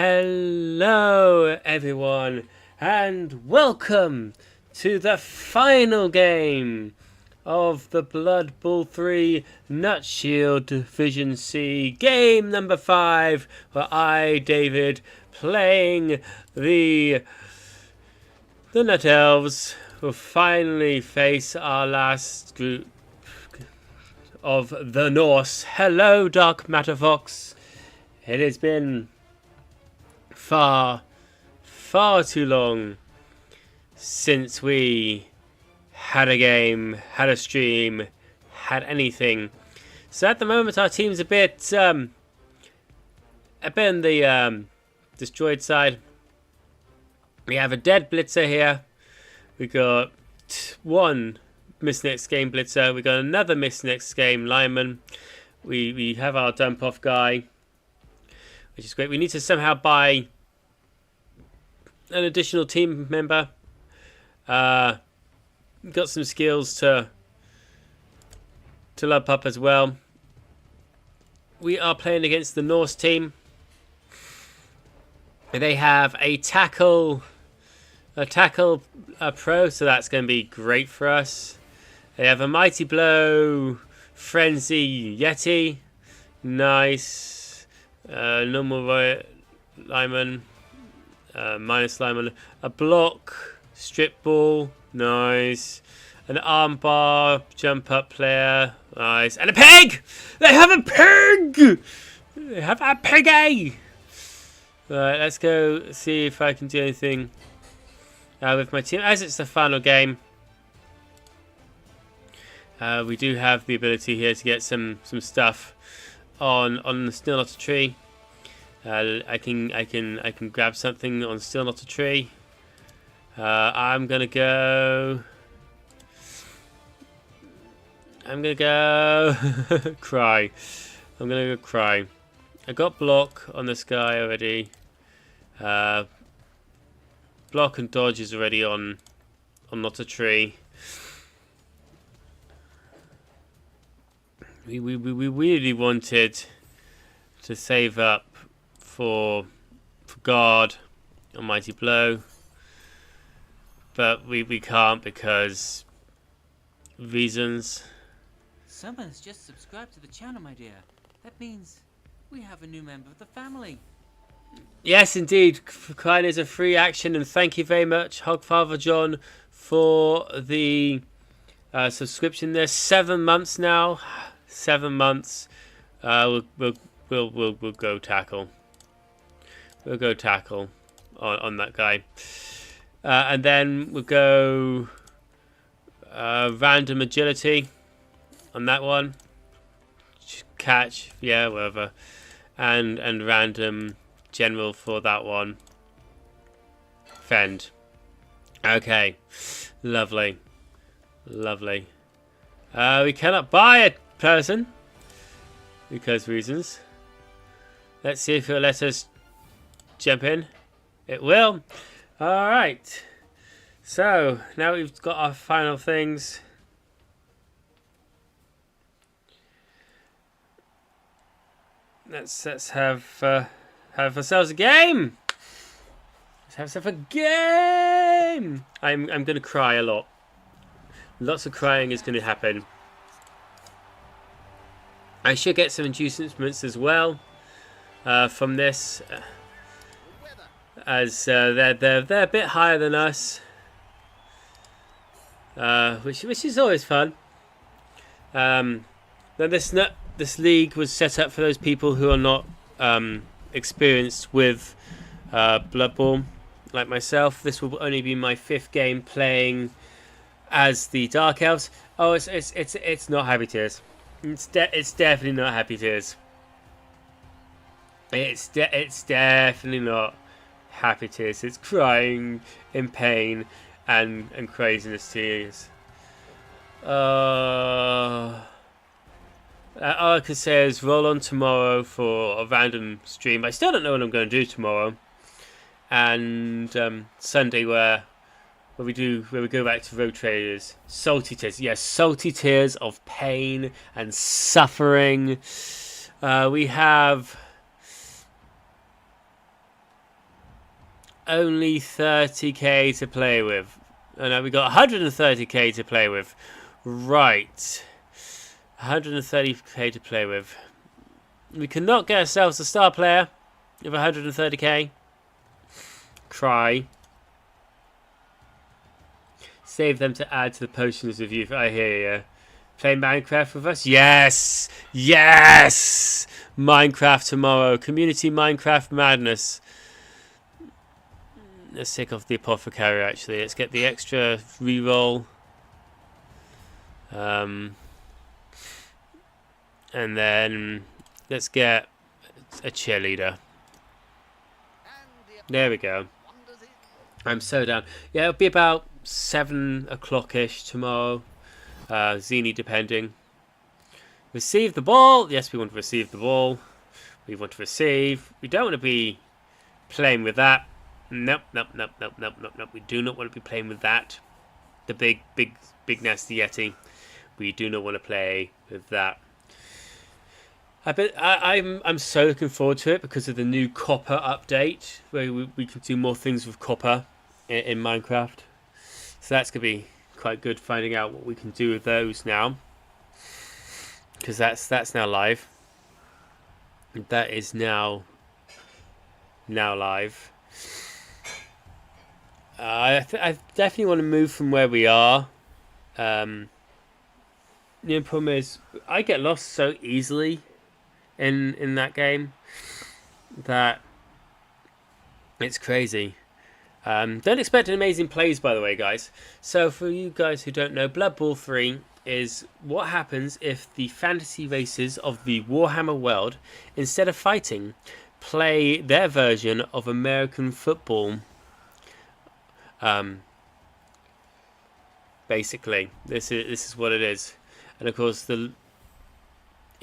Hello everyone and welcome to the final game of the Blood Bowl 3 Nut Shield Division C game number 5, where I, David, playing the Nut Elves, will finally face our last group of the Norse. Hello Dark Matter Fox. It has been far too long since we had a game, had a stream, had anything. So at the moment our team's a bit on the destroyed side. We have a dead blitzer here. We got one miss next game blitzer. We got another miss next game lineman. We have our dump off guy, which is great. We need to somehow buy an additional team member. Got some skills to lap up as well. We are playing against the Norse team. They have a tackle pro, so that's going to be great for us. They have a mighty blow, frenzy yeti, nice. Normal lineman, minus lineman, a block, strip ball, nice, an armbar, jump up player, nice, and a pig! They have a pig! They have a piggy! Right, let's go see if I can do anything with my team. As it's the final game, we do have the ability here to get some stuff on the Still Not a Tree. I can grab something on Still Not a Tree. I'm gonna go cry. I'm gonna go cry. I got block on this guy already. Block and dodge is already on Not a Tree. We really wanted to save up for guard on Mighty Blow, but we can't because reasons. Someone has just subscribed to the channel, my dear. That means we have a new member of the family. Yes, indeed. Klein is a free action, and thank you very much, Hogfather John, for the subscription. There's 7 months now. 7 months. We'll go tackle. We'll go tackle on that guy, and then we'll go random agility on that one. Catch, yeah, whatever, and random general for that one. Fend. Okay, lovely. We cannot buy a person because reasons. Let's see if it'll let us jump in. It will. Alright. So, now we've got our final things. Let's have ourselves a game. Let's have ourselves a game. I'm going to cry a lot. Lots of crying is going to happen. I should get some inducements as well from this, as they're a bit higher than us, which is always fun. Then this league was set up for those people who are not experienced with Blood Bowl, like myself. This will only be my 5th game playing as the Dark Elves. Oh, it's not Happy Tears. It's definitely not Happy Tears. It's definitely not Happy Tears. It's crying in pain and craziness tears. All I can say is roll on tomorrow for a random stream. I still don't know what I'm going to do tomorrow. And Sunday where we go back to Road Traders. Salty tears. Yes, salty tears of pain and suffering. We have only 30k to play with. Oh no, we got 130k to play with. Right. 130k to play with. We cannot get ourselves a star player with 130k. Cry. Save them to add to the potions of youth. I hear you. Play Minecraft with us? Yes! Yes! Minecraft tomorrow. Community Minecraft madness. Let's take off the apothecary actually. Let's get the extra reroll. And then let's get a cheerleader. There we go. I'm so down. Yeah, it'll be about 7 o'clock-ish tomorrow. Zini depending. Receive the ball. Yes, we want to receive the ball. We want to receive. We don't want to be playing with that. Nope. We do not want to be playing with that. The big nasty Yeti. We do not want to play with that. I'm so looking forward to it because of the new copper update, where we can do more things with copper in Minecraft. So that's gonna be quite good, finding out what we can do with those now, because that's now live. That is now live. I definitely want to move from where we are. The problem is I get lost so easily in that game that it's crazy. Don't expect an amazing plays, by the way, guys. So for you guys who don't know, Blood Bowl 3 is what happens if the fantasy races of the Warhammer world, instead of fighting, play their version of American football. Basically, this is what it is, and of course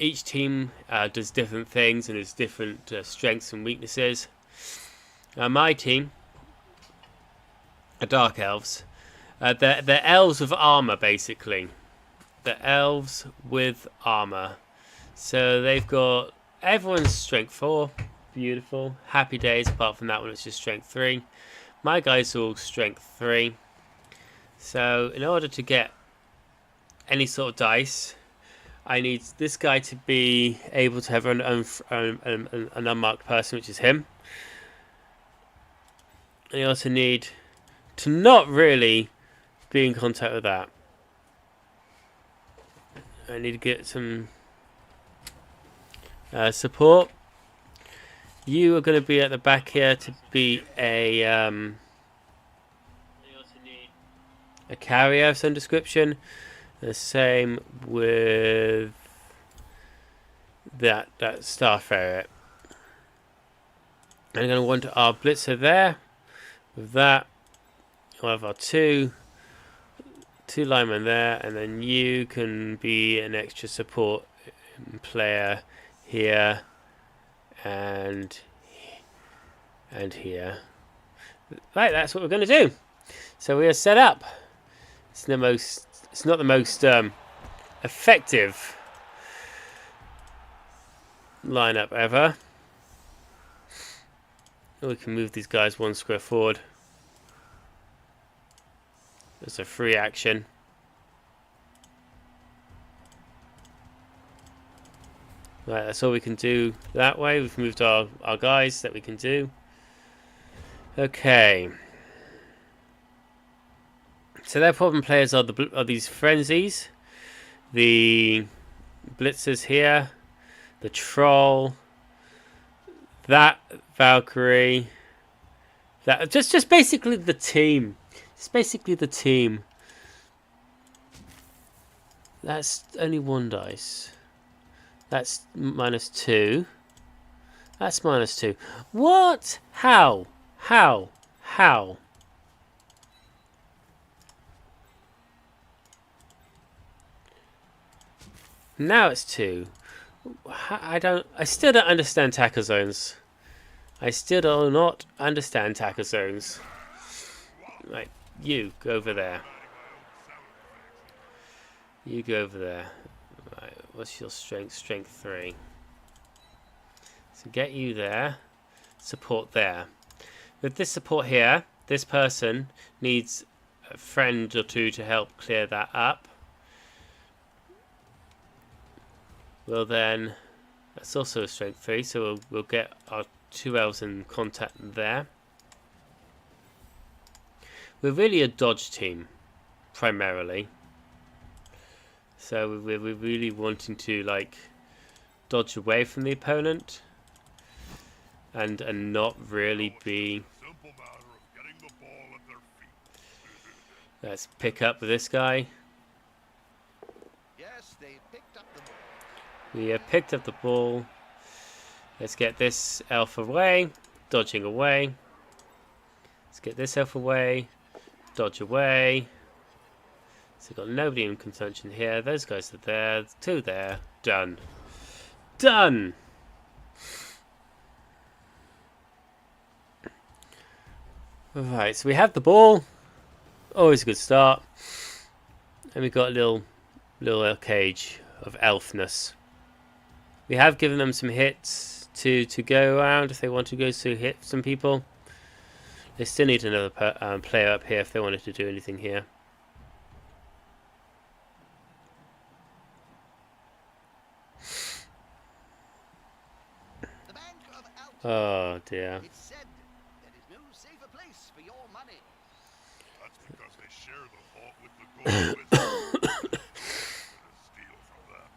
each team does different things and has different strengths and weaknesses. My team are Dark Elves. They're elves with armor, basically. They're elves with armor. So they've got everyone's strength 4. Beautiful. Happy days. Apart from that one, it's just strength 3. My guys are all strength 3. So in order to get any sort of dice, I need this guy to be able to have an unmarked person, which is him. And I also need to not really be in contact with that. I need to get some support. You are going to be at the back here to be a carrier of some description. The same with that star ferret. I'm going to want our blitzer there. With that, we'll have our two linemen there, and then you can be an extra support player here and here. Right, that's what we're going to do. So we are set up. It's not the most effective lineup ever. We can move these guys 1 square forward. It's a free action. Right, that's all we can do that way. We've moved our guys that we can do. Okay. So their problem players are these frenzies, the blitzers here, the troll, that Valkyrie, that just basically the team. It's basically the team. That's only 1 dice. That's -2. That's -2. What? How? Now it's 2. I still don't understand tackle zones. I still do not understand tackle zones. Right, you go over there. You go over there. Right, what's your strength? Strength 3. So get you there. Support there. with this support here, this person needs a friend or two to help clear that up. Well then, that's also a strength 3, so we'll get our 2 elves in contact there. We're really a dodge team, primarily. So we're really wanting to like dodge away from the opponent and not really be. Let's pick up with this guy. Yes, they picked up the ball. We have picked up the ball. Let's get this elf away, dodging away. Let's get this elf away, dodge away. So we've got nobody in contention here. Those guys are there, 2 there. Done. Done! Alright, so we have the ball. Always a good start. And we've got a little cage of elfness. We have given them some hits to go around if they want to go to hit some people. They still need another player up here if they wanted to do anything here. The Bank of Alton. Oh dear. It's said there is no safer place for your money. That's because they share the vault with the gold wizard. Steal from them.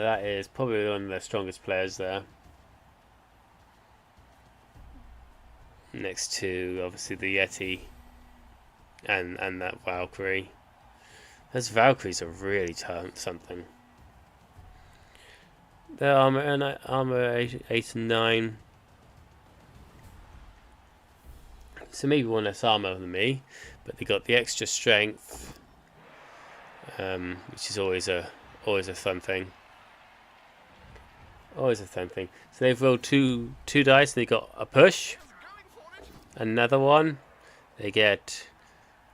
That is probably one of their strongest players there. Next to obviously the Yeti and that Valkyrie. Those Valkyries are really something. Their armor 8 and 9. So maybe one less armor than me, but they got the extra strength, which is always a fun thing. Always a fun thing. So they've rolled two dice. They got a push, another one. They get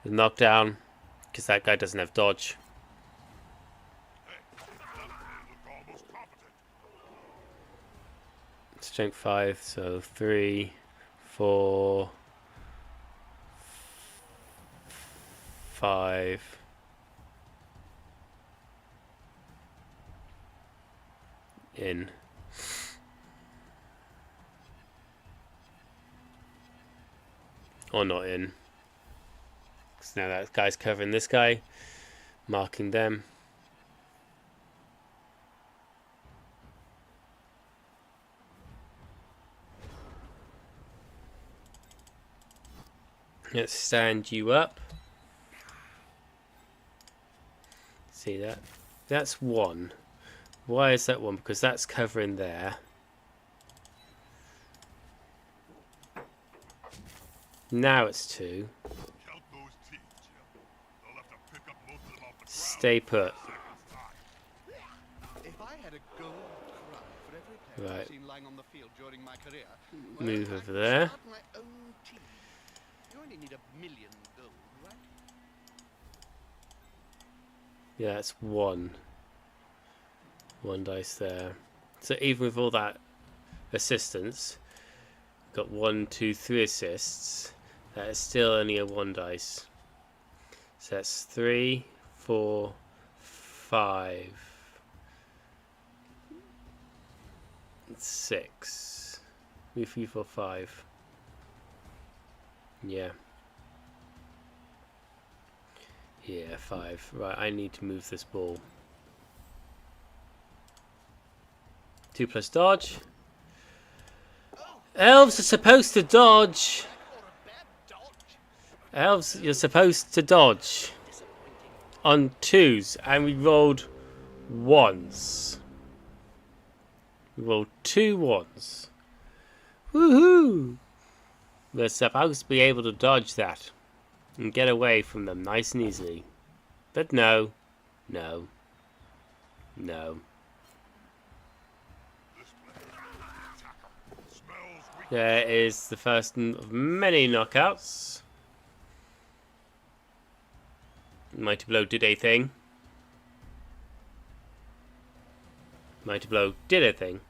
the knockdown because that guy doesn't have dodge. Strength 5, so 3, 4, 5. In. Or not in. Because now that guy's covering this guy, marking them. Let's stand you up. See that? That's 1. Why is that 1? Because that's covering there. Now it's 2. Stay put. If I had a gold crown for every player Right. I've seen lying on the field during my career, Move I over could there. start my own team. You only need 1,000,000 gold, right? Yeah, that's 1. 1 dice there. So even with all that assistance, got 1, 2, 3 assists. That is still only a 1 dice. So that's 3, 4, 5, 6. 3, 4, 5. Yeah. Yeah, 5. Right, I need to move this ball. 2 plus dodge. Elves are supposed to dodge. Or a bad dodge. Elves, you're supposed to dodge on 2s, and we rolled 1s. We rolled 2 1s. Woohoo! We're supposed to be able to dodge that and get away from them nice and easily. But no, no, no. There is the first of many knockouts. Mighty Blow did a thing. Mighty Blow did a thing.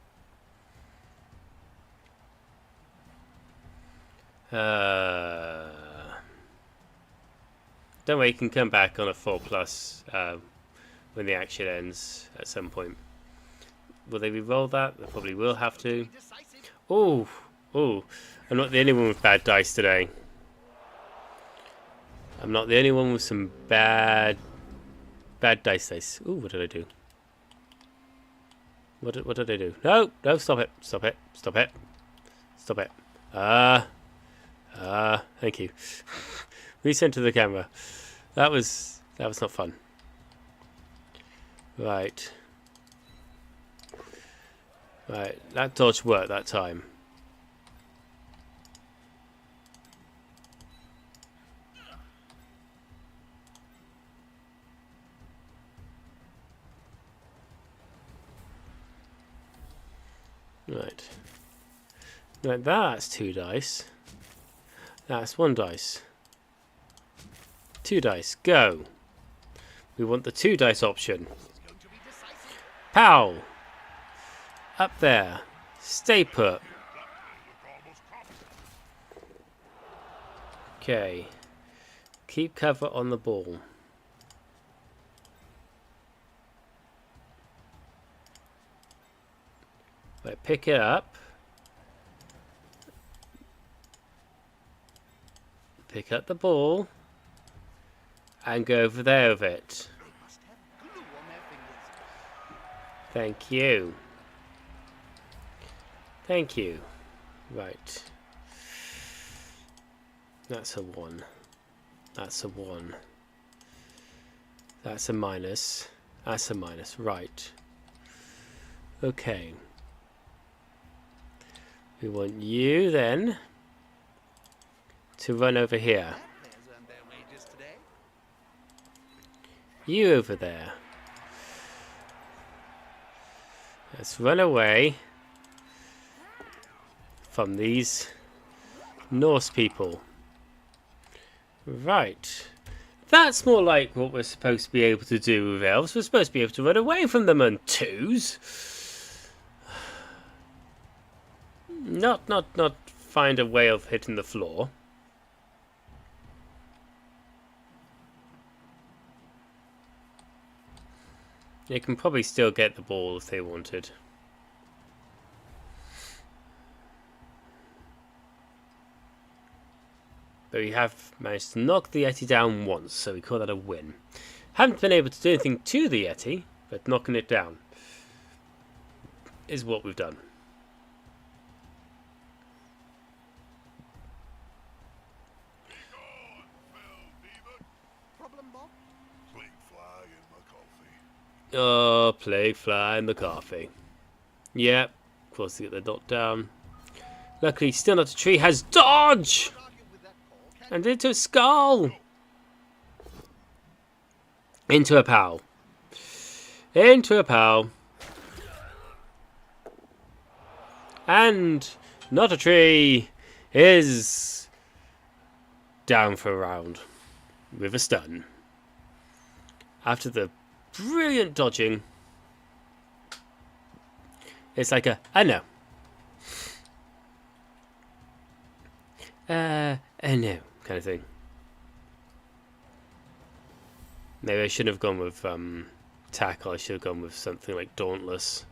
Don't worry, you can come back on a 4+ when the action ends at some point. Will they re-roll that? They probably will have to. Decisive. Oh, oh! I'm not the only one with bad dice today. I'm not the only one with some bad dice. Ooh, what did I do? What did I do? No, no! Stop it! Stop it! Stop it! Stop it! Thank you. Recenter the camera. That was not fun. Right. Right, that dodge worked that time. Right. Right, that's 2 dice. That's 1 dice. 2 dice, go. We want the 2 dice option. This is going to be decisive. Pow! Up there. Stay put. Okay. Keep cover on the ball. Right, pick it up. Pick up the ball. And go over there with it. They must have glue on their fingers. Thank you. Thank you. Right. That's a 1. That's a 1. That's a minus. That's a minus. Right. Okay. We want you then to run over here. That players earned their wages today. You over there. Let's run away from these Norse people. Right. That's more like what we're supposed to be able to do with elves. We're supposed to be able to run away from them on 2s. Not find a way of hitting the floor. They can probably still get the ball if they wanted. But we have managed to knock the Yeti down once, so we call that a win. Haven't been able to do anything to the Yeti, but knocking it down is what we've done. Problem, Bob? Plague fly in my coffee. Oh, plague fly in the coffee. Yep, of course they get the dot down. Luckily, still not a tree has dodge! Can't argue with that call, can And into a skull! Into a pal. Into a pal. And not a tree is down for a round with a stun. After the brilliant dodging, it's like I know. No, kind of thing. Maybe I shouldn't have gone with tackle. I should have gone with something like dauntless.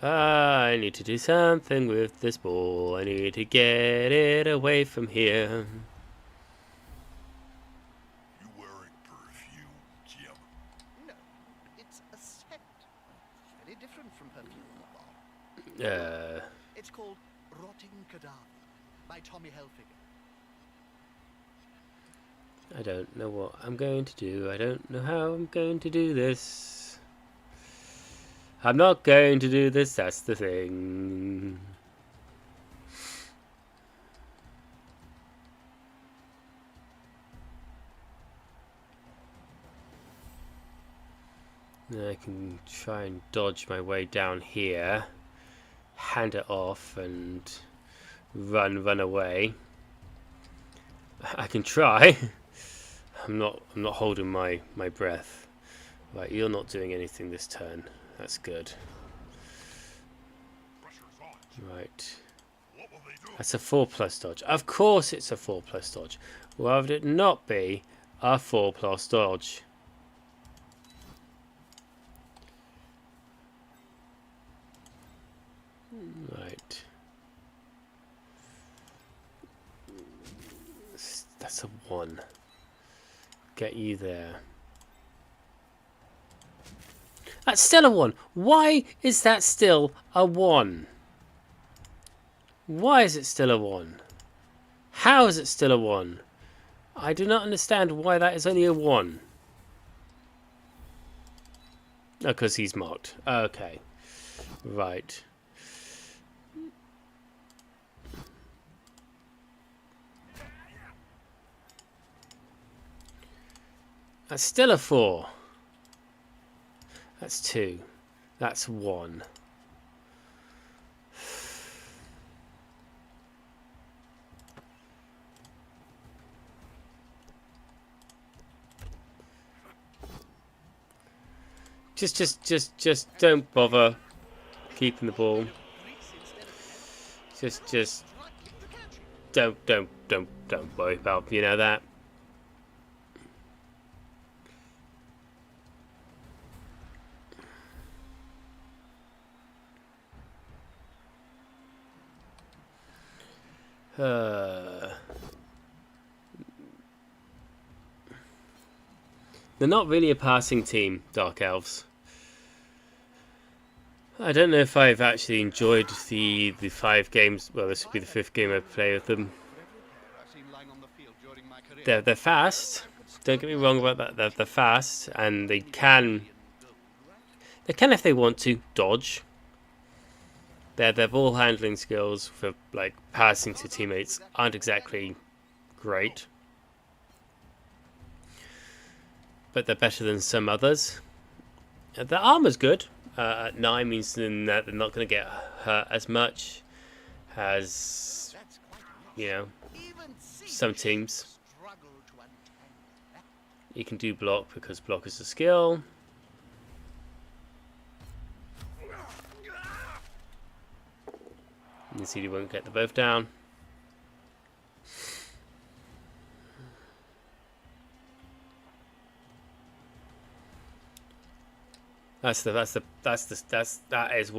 I need to do something with this ball. I need to get it away from here. You wearing perfume, Jim? No, it's a scent. Very different from perfume, Bob. It's called Rotting Cadaver by Tommy Hilfiger. I don't know what I'm going to do. I don't know how I'm going to do this. I'm not going to do this, that's the thing. Then I can try and dodge my way down here, hand it off and run away. I can try. I'm not holding my breath. Right, you're not doing anything this turn. That's good. Pressure's on. Right. What What they do? That's a 4+ dodge. Of course it's a 4+ dodge. Why would it not be a 4+ dodge? Right. That's a 1. Get you there. That's still a 1. Why is that still a 1? Why is it still a 1? How is it still a 1? I do not understand why that is only a 1. Oh, because he's marked. Okay. Right. That's still a 4. That's 2. That's 1. Just don't bother keeping the ball. Just don't worry about, you know, that. They're not really a passing team, Dark Elves. I don't know if I've actually enjoyed the 5 games. Well, this will be the 5th game I play with them. They're fast. Don't get me wrong about that. They're fast, and they can if they want to dodge. Their ball handling skills for like passing to teammates aren't exactly great, but they're better than some others. Their armor's good. At 9 means then that they're not going to get hurt as much as, you know, some teams. You can do block because block is a skill. You see, you won't get them both down. That is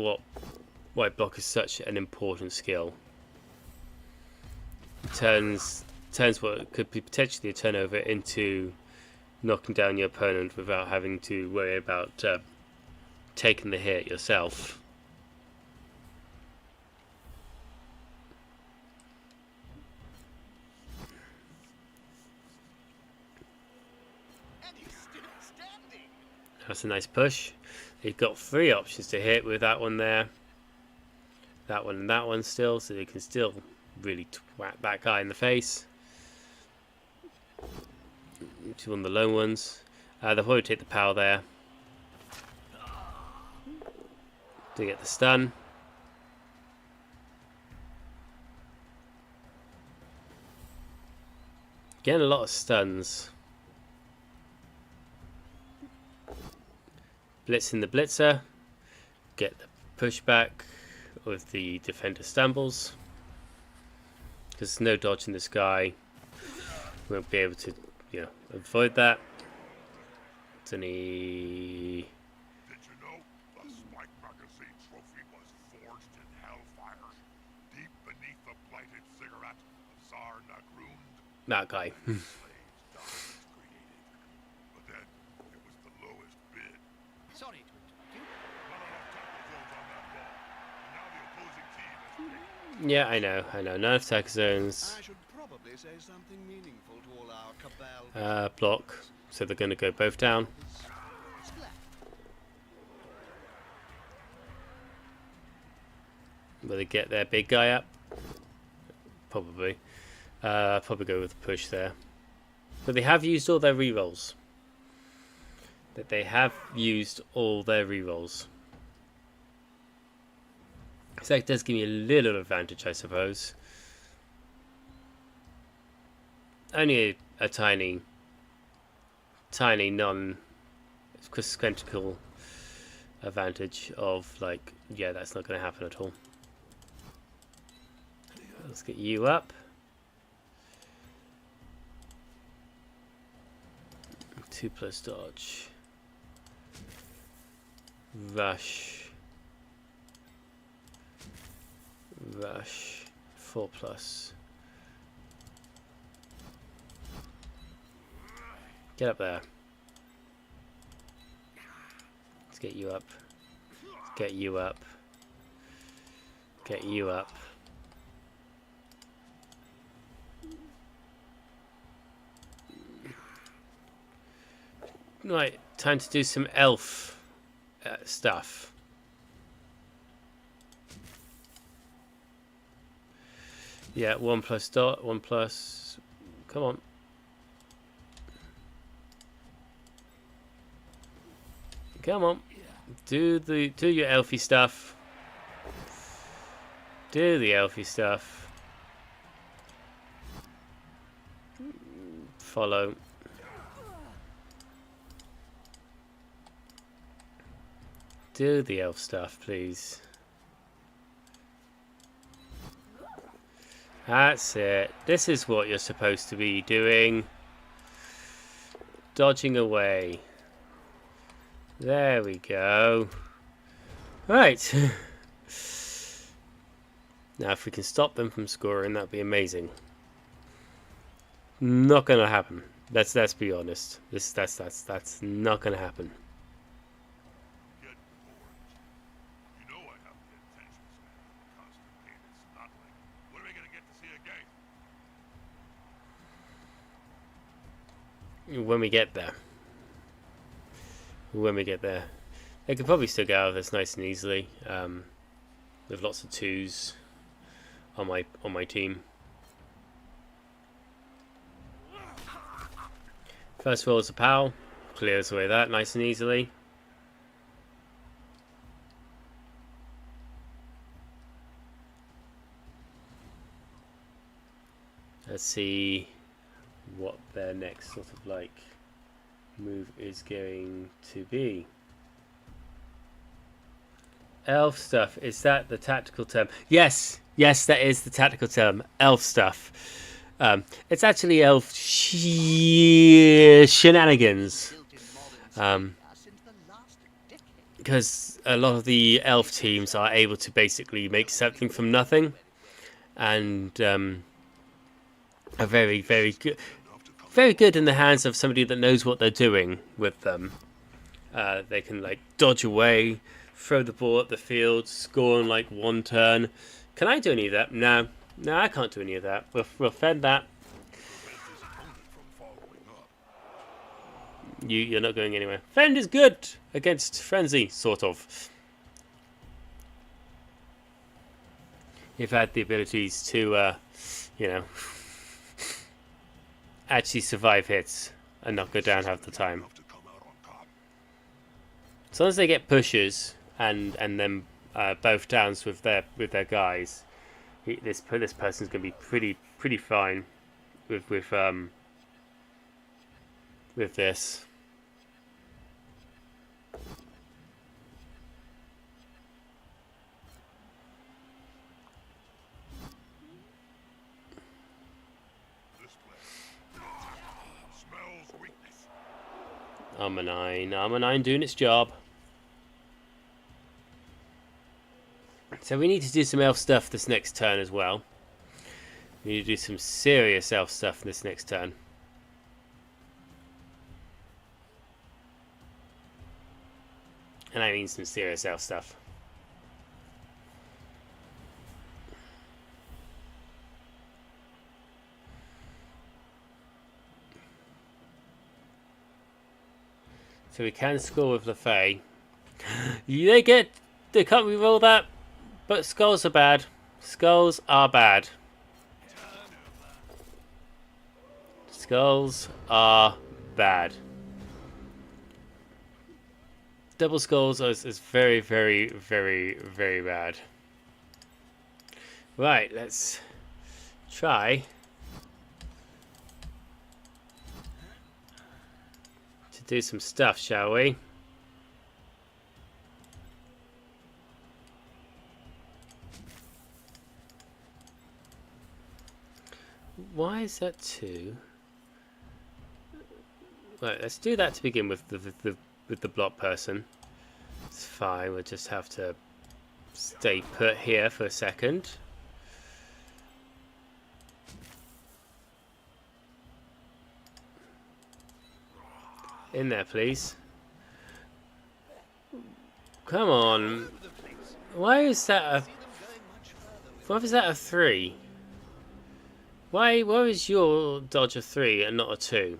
why block is such an important skill. It turns what could be potentially a turnover into knocking down your opponent without having to worry about taking the hit yourself. That's a nice push. You've got 3 options to hit with that one there. That one and that one still, so you can still really twat that guy in the face. 2 on the lone ones. They'll probably take the power there to get the stun. Getting a lot of stuns. Blitzing the blitzer, get the pushback with the defender stumbles. Because there's no dodge in this guy, won't be able to, you know, avoid that. It's only... Did you know the Spike Magazine trophy was forged in hellfire, deep beneath the blighted cigarette of Tsar Nagrund? that guy. Sorry to interrupt you. Yeah, I know. None of tech zones. I should probably say something meaningful to all our cabal. Block. So they're going to go both down. Will they get their big guy up? Probably. Probably go with the push there. But they have used all their rerolls. They have used all their rerolls. So that does give me a little advantage, I suppose. Only a tiny non-consequential advantage of, like, yeah, that's not going to happen at all. Let's get you up. 2+ dodge. Rush. Rush. 4+. Get up there. Let's get you up. Get you up. Get you up. Right, time to do some elf stuff. Yeah, 1+ dot, 1+. Come on. Come on. Do your elfy stuff. Do the elfy stuff. Follow. Do the elf stuff, please. That's it. This is what you're supposed to be doing. Dodging away. There we go. Right. Now, if we can stop them from scoring, that'd be amazing. Not gonna happen. Let's be honest. That's not gonna happen. Get bored. You know I have the intentions now. Constant pain and snottling. What are we gonna get to see again? When we get there. When we get there. They could probably still get out of this nice and easily. With lots of 2s on my team. First roll is a pal. Clears away that nice and easily. Let's see what their next sort of like move is going to be. Elf stuff, is that the tactical term? Yes, that is the tactical term. Elf stuff. It's actually elf shenanigans. Because a lot of the elf teams are able to basically make something from nothing, and are very good in the hands of somebody that knows what they're doing with them. They can like dodge away, throw the ball up the field, score in like 1 turn. Can I do any of that? No, I can't do any of that. We'll fend that. You're not going anywhere. Fend is good against frenzy, sort of. You've had the abilities to, actually survive hits and not go down half the time. As long as they get pushes and then both downs with their guys, this person's gonna be pretty fine with this. Armor 9 doing its job. So we need to do some elf stuff this next turn as well. We need to do some serious elf stuff this next turn. And I mean some serious elf stuff. So we can score with LaFay. They can't reroll that, but skulls are bad. Skulls are bad. Skulls are bad. Double skulls is very bad. Right, let's try to do some stuff, shall we? why is that 2? Right, let's do that to begin with the block person. It's fine. We'll just have to stay put here for a second. In there, please. Come on. Why is that a... Why is that a 3? Why is your dodge a 3 and not a 2?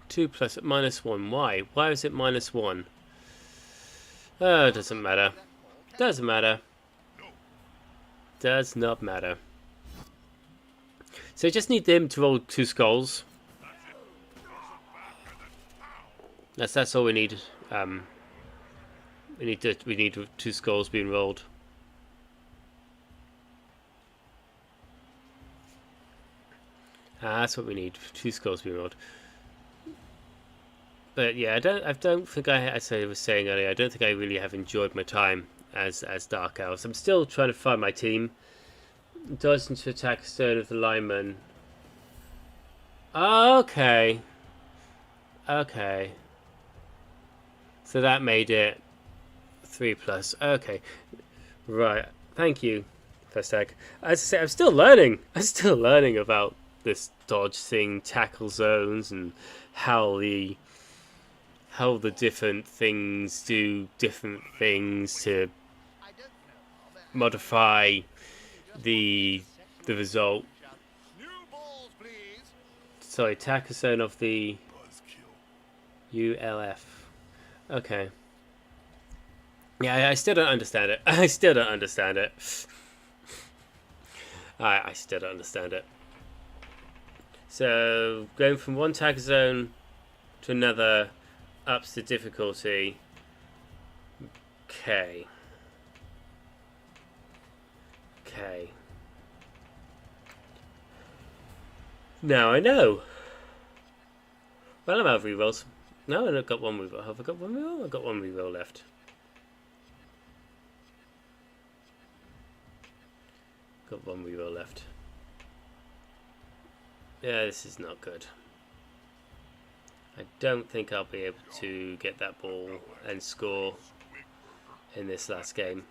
Two plus -1. Why? Why is it -1? Oh, it doesn't matter. Doesn't matter. Does not matter. So you just need them to roll 2 skulls. That's all we need. We need 2 skulls being rolled. That's what we need. 2 skulls being rolled. But yeah, I don't think as I was saying earlier, I don't think I really have enjoyed my time as Dark Elves. I'm still trying to find my team. Dodged into attack a stone of the lineman. Okay. Okay. So that made it 3+. Okay. Right. Thank you, Festag. As I say, I'm still learning. I'm still learning about this dodge thing, tackle zones, and how the different things do different things to modify the result. Sorry, tackle zone of the ULF. Okay. Yeah, I still don't understand it. I still don't understand it. I still don't understand it. So, going from one tackle zone to another ups the difficulty. Okay. Okay. Now I know. Well, I'm out of rerolls. No, I've got one reroll. Have I got one reroll? I've got one reroll left. Got one reroll left. Yeah, this is not good. I don't think I'll be able to get that ball and score in this last game.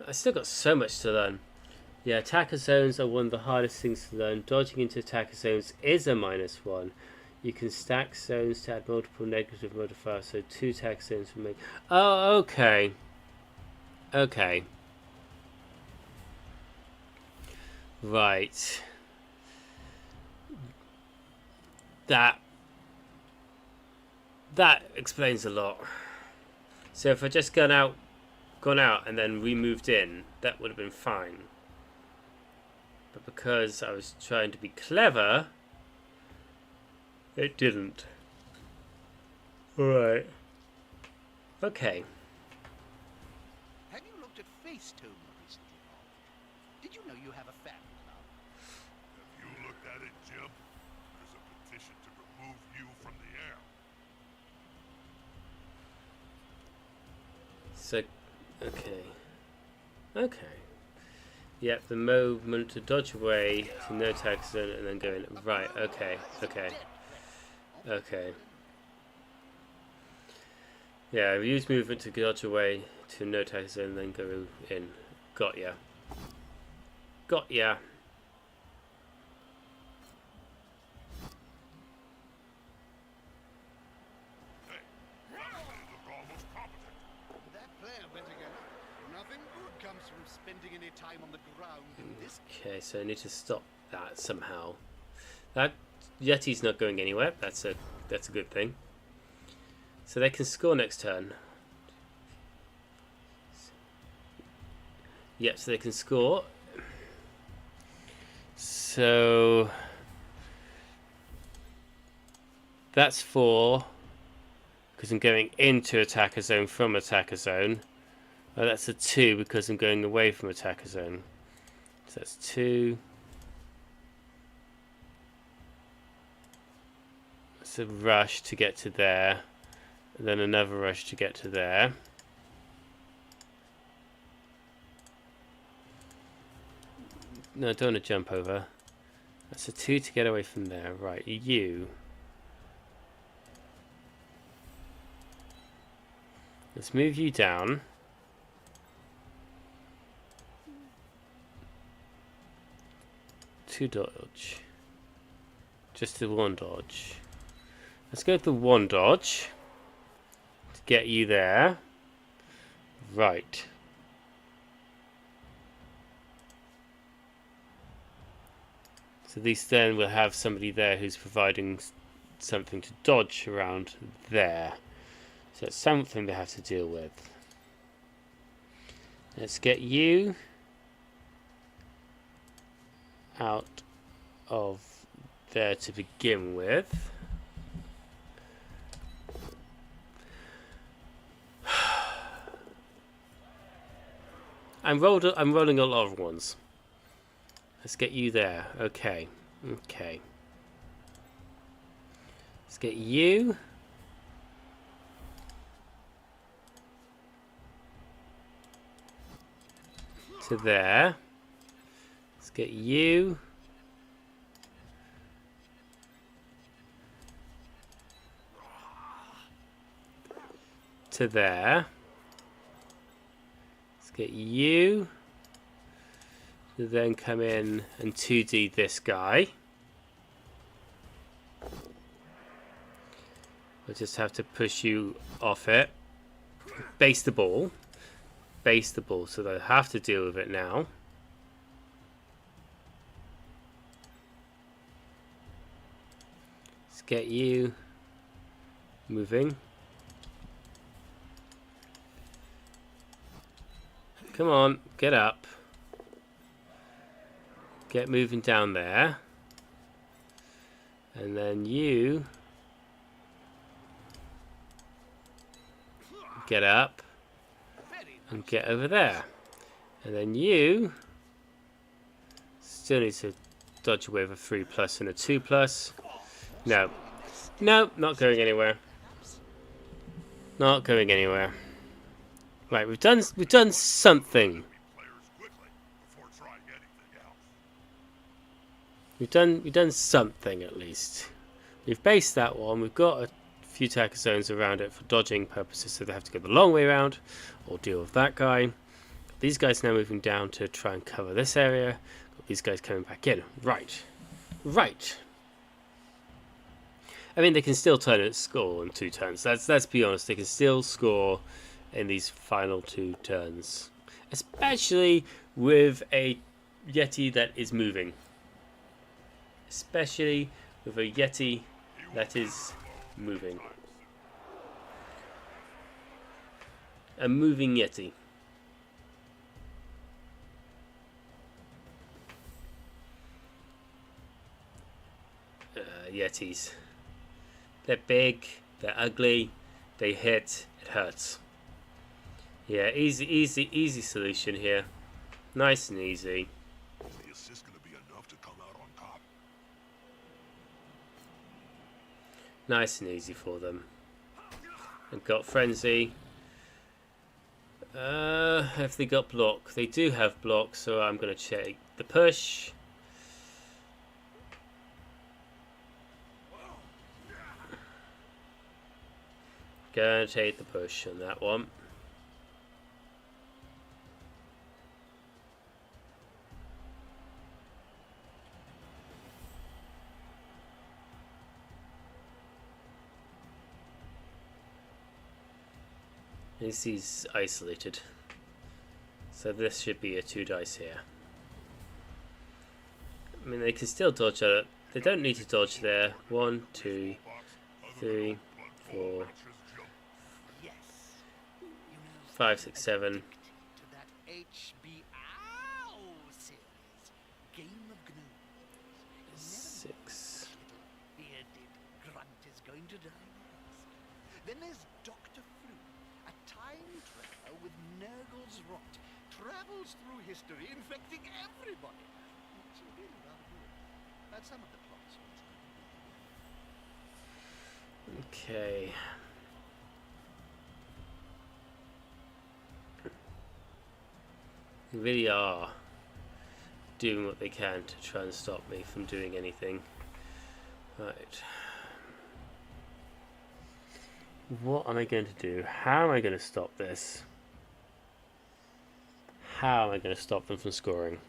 I still got so much to learn. Yeah, attacker zones are one of the hardest things to learn. Dodging into attacker zones is a -1. You can stack zones to add multiple negative modifiers, so 2 attack zones will make... Oh, okay. Okay. Right. That explains a lot. So if I just gone out and then we moved in, that would have been fine. But because I was trying to be clever, it didn't. Alright. Okay. Have you looked at Facetune recently, Bob? Did you know you have a fan club? Have you looked at it, Jim? There's a petition to remove you from the air. So, okay. Okay. Yep, the movement to dodge away to no attack zone and then go in. Right, okay, okay. Okay. Yeah, we use movement to dodge away to no attack zone and then go in. Got ya. Got ya. Spending any time on the ground in this. Okay, so I need to stop that somehow. That Yeti's not going anywhere. That's a good thing. So they can score next turn. Yep, so they can score. So that's 4 because I'm going into attacker zone from attacker zone. Oh, that's a 2 because I'm going away from attacker zone. So that's 2. It's a rush to get to there. And then another rush to get to there. No, I don't want to jump over. That's a 2 to get away from there. Right, you. Let's move you down. Two dodge. Just the one dodge. Let's go with the one dodge. To get you there. Right. So at least then we'll have somebody there who's providing something to dodge around there. So it's something they have to deal with. Let's get you out of there to begin with. I'm rolling a lot of ones. Let's get you there. Okay. Okay. Let's get you. To there. Let's get you. To there. Let's get you. To then come in and 2D this guy. We'll just have to push you off it. Base the ball. Base the ball, so they'll have to deal with it now. Let's get you moving. Come on, get up. Get moving down there. And then you get up and get over there. And then you still need to dodge away with a 3+ and a 2+. No. No, not going anywhere. Not going anywhere. Right, we've done something. We've done something at least. We've based that one. We've got a few tacker zones around it for dodging purposes, so they have to go the long way around or deal with that guy. Got these guys now moving down to try and cover this area. Got these guys coming back in. Right. Right. I mean, they can still turn it score in 2 turns. Let's be honest. They can still score in these final 2 turns, especially with a Yeti that is moving. Especially with a Yeti that is moving. A moving Yeti. Yetis. They're big, they're ugly, they hit, it hurts. Yeah, easy solution here. Nice and easy. The assist gonna be enough to come out on top. Nice and easy for them. They've got frenzy. Have they got block? They do have block, so I'm gonna check the push. Gonna take the push on that one. He's isolated, so this should be a 2 dice here. I mean, they can still dodge it. They don't need to dodge there. 1, 2, 3, 4, 5, 6, 7. To that HBO series, Game of Gnomes. 6. Bearded grunt is going to die next. Then there's Dr. Flu, a time traveler with Nurgle's rot, travels through history, infecting everybody. It's really rather good. That's some of the plots. Okay. really are doing what they can to try and stop me from doing anything. Right. What am I going to do? How am I going to stop this? How am I going to stop them from scoring?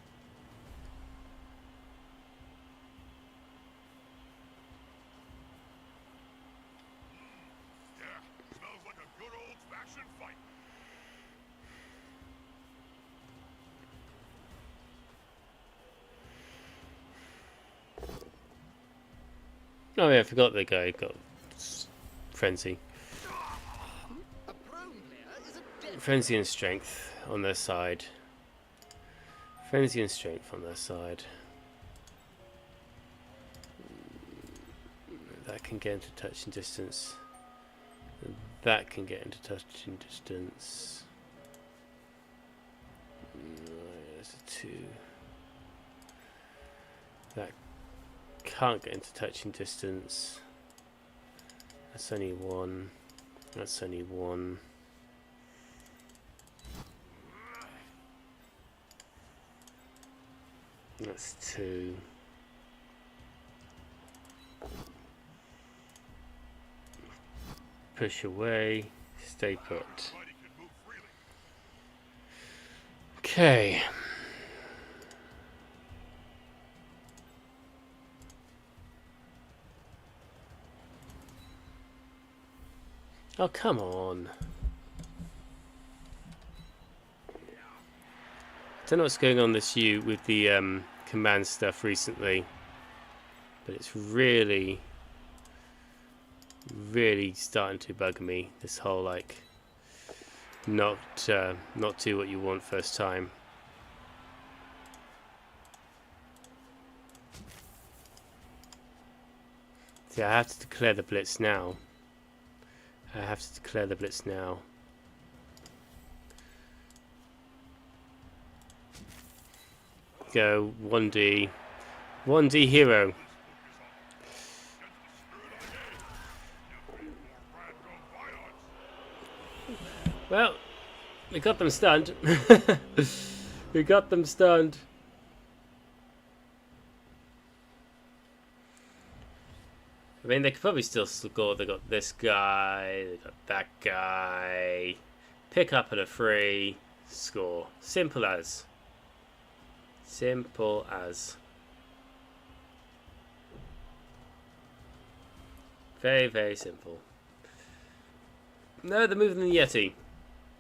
Yeah, smells like a good old-fashioned fight. Oh yeah, I forgot the guy got frenzy. A prone player is a dead. Frenzy and strength on their side. Frenzy and strength on their side. That can get into touching distance. That can get into touching distance. There's a 2. That can't get into touching distance. That's only 1. That's only 1. That's 2. Push away. Stay put. Everybody can move freely. Okay. Oh, come on. Don't know what's going on with the command stuff recently, but it's really starting to bug me. This whole like not do what you want first time. See, I have to declare the blitz now. Go 1D. 1D hero. Well, we got them stunned. We got them stunned. I mean, they could probably still score. They got this guy, they got that guy. Pick up at a free, score. Simple as. Simple as. Very, very simple. No, they're moving the Yeti.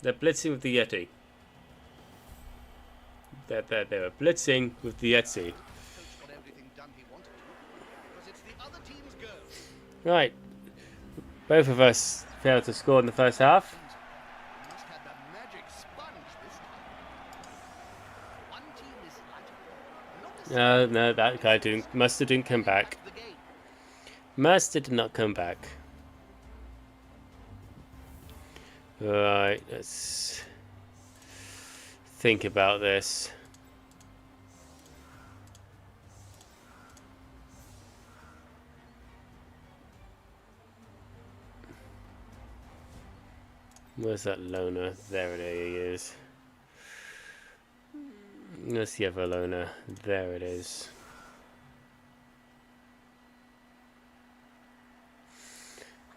They're blitzing with the Yeti. They were blitzing with the Yeti. Coach got everything done he wanted to, because it's the other team's go. Right. Both of us failed to score in the first half. Must have the magic sponge this time. One team is lighter. No, that guy didn't come back. The game. Master did not come back. Right, let's think about this. Where's that loner? There it is. Where's the other loner? There it is.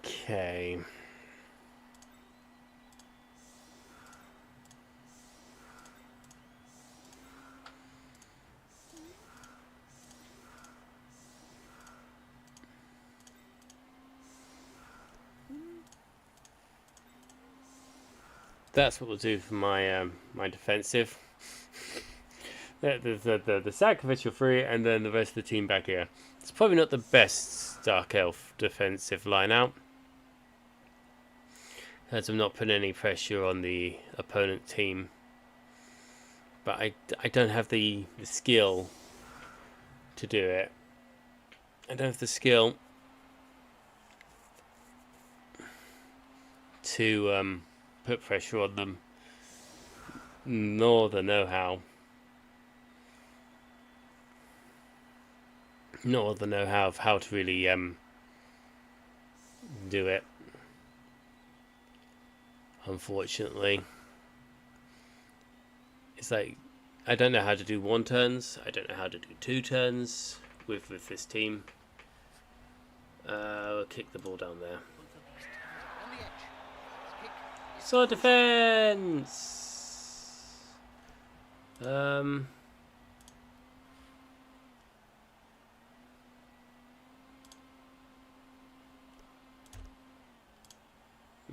Okay. That's what we'll do for my my defensive. The sacrificial free, and then the rest of the team back here. It's probably not the best Dark Elf defensive line out, as I'm not putting any pressure on the opponent team. But I don't have the skill to do it. I don't have the skill to put pressure on them, nor the know-how. Nor the know-how of how to really do it. Unfortunately, it's like I don't know how to do 1 turns. I don't know how to do 2 turns with this team. We'll kick the ball down there. On the edge. Let's kick. Sword defense.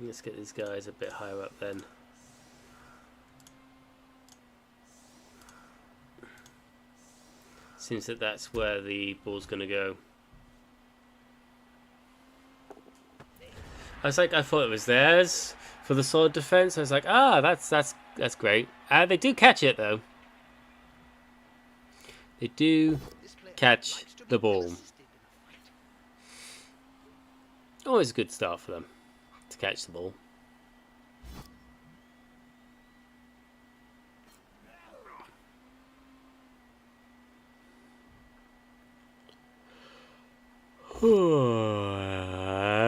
Let's get these guys a bit higher up then. Seems that that's where the ball's going to go. I thought it was theirs for the sword defense. I was like, ah, that's great. They do catch it though. They do catch the ball. Always a good start for them to catch the ball.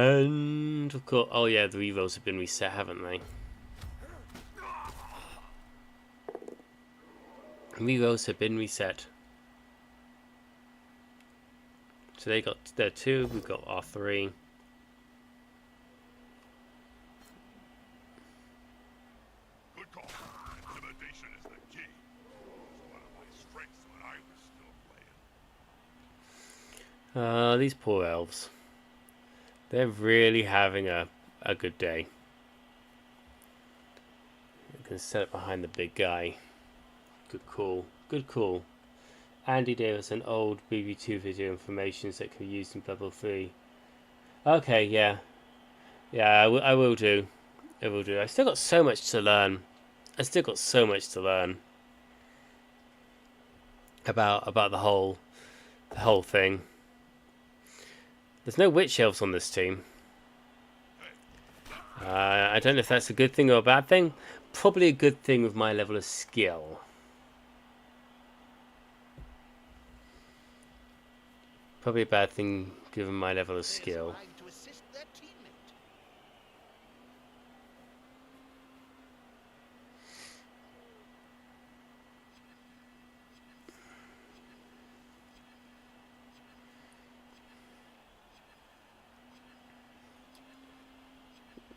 And of course, oh yeah, the rerolls have been reset, haven't they? Rerolls have been reset. So they got their 2, we've got our 3. Good call. Intimidation is the key. It was one of my strengths when I was still playing. These poor elves. They're really having a good day. You can set it behind the big guy. Good call. Good call. Andy Davis, an old BB2 video informations that could be used in Blood Bowl 3. Okay, yeah. Yeah, I will do. I will do. I still got so much to learn. I still got so much to learn about the whole thing. There's no witch elves on this team. I don't know if that's a good thing or a bad thing. Probably a good thing with my level of skill. Probably a bad thing given my level of skill. To assist their teammate.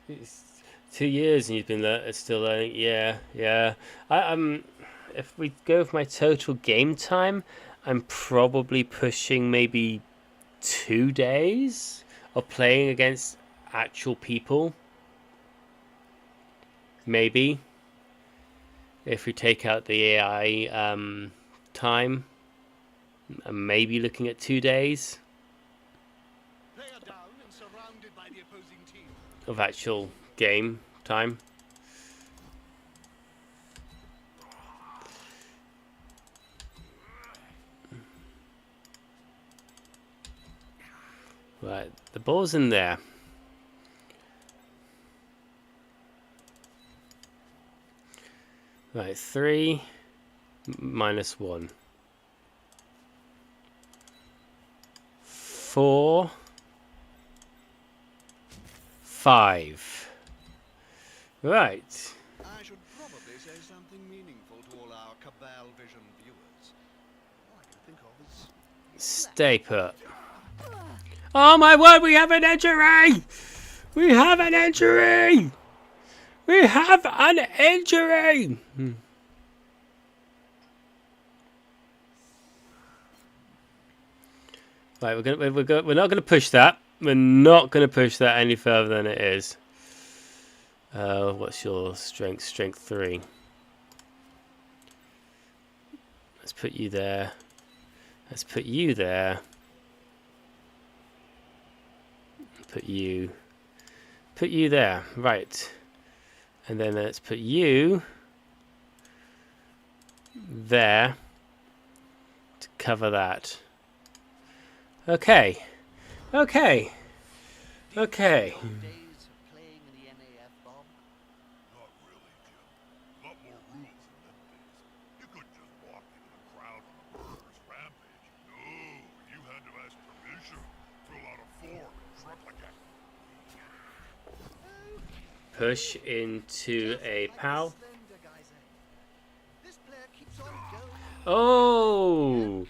It's 2 years and you've been still learning. Yeah. If we go with my total game time, I'm probably pushing maybe 2 days of playing against actual people. Maybe. If we take out the AI time, I'm maybe looking at 2 days Player down and surrounded by the opposing team. of actual game time. Right, the ball's in there. Right, 3 minus 1. 4, 5. Right. I should probably say something meaningful to all our Cabal Vision viewers. All I can think of is Stay put. Oh my word, we have an injury! We have an injury! We have an injury! Right, we're not gonna push that. We're not gonna push that any further than it is. What's your strength? Strength 3. Let's put you there. Let's put you there. Put you there. Right. And then let's put you there to cover that. Okay. Okay. Okay. old days of playing in the NAF, Bob. Not really, Jim. A lot more rules in them days. You couldn't just walk into the crowd on a murderous rampage. No, you had to ask permission, fill out a form, and triplicate. Push into a POW. Slender, guys, eh? This player keeps on going. Oh.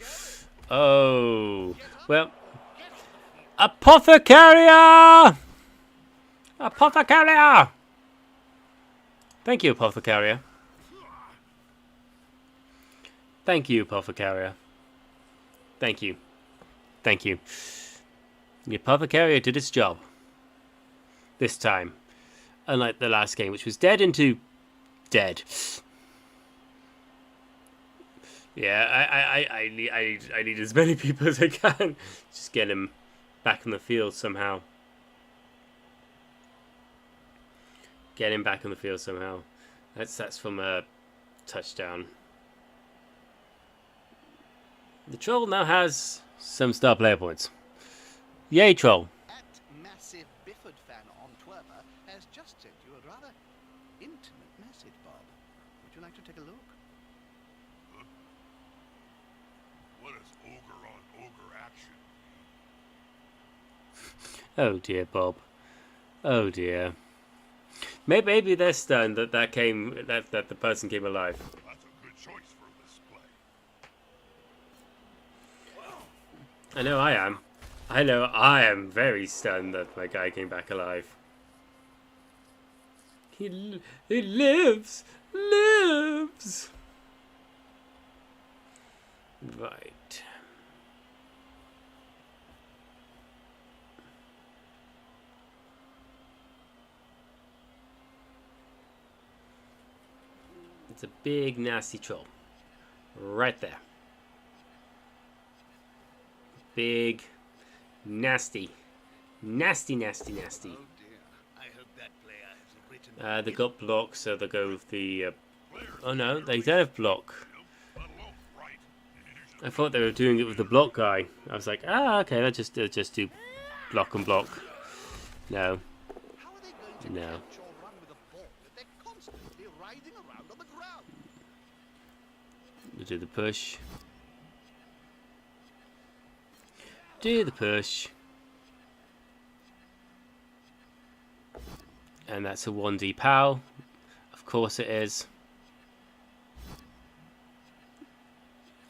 Oh. Well. Apothecarier! Apothecarier! Thank you, Apothecarier. Thank you, Apothecarier. Thank you. Thank you. The Apothecarier did its job. This time. Unlike the last game, which was dead into dead. Yeah, I need as many people as I can. Just get him back in the field somehow. Get him back in the field somehow. That's from a touchdown. The troll now has some star player points. Yay, troll. At Massive Bifford fan on Twitter has just sent you a rather intimate message, Bob. Would you like to take a look? What is ogre on ogre action? Oh dear, Bob. Oh dear. Maybe they're stunned that the person came alive. That's a good choice for this play. I know I am. I know I am very stunned that my guy came back alive. He lives! Lives! Right. It's a big nasty troll. Right there. Big, nasty. Nasty, nasty, nasty. Oh dear. I hope that player has written. They got block, so they'll go with the... oh no, they don't have block. I thought they were doing it with the block guy. I was like, okay, they'll just do block and block. No. How are they going to No. catch or run with a ball if they're constantly riding around on the ground? We'll do the push. Do the push. And that's a 1D POW. Of course it is.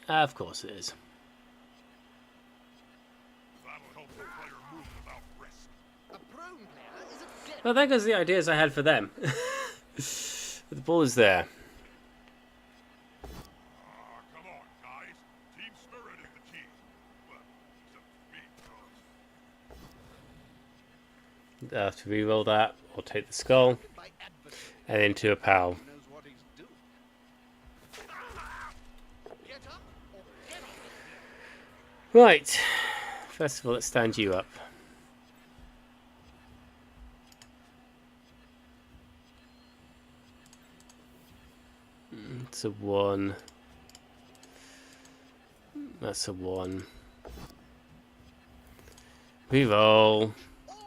Of course it is. That'll help the player move without risk. A prone player is a dead. Well, there goes the ideas I had for them. The ball is there. Come on, guys. Team spirit is the key. Well, except for me, I have to re-roll that, or take the skull, By adversary and into a POW. knows what he's doing. Get up or get off. Right. First of all, let's stand you up. It's a 1. That's a 1. Reroll.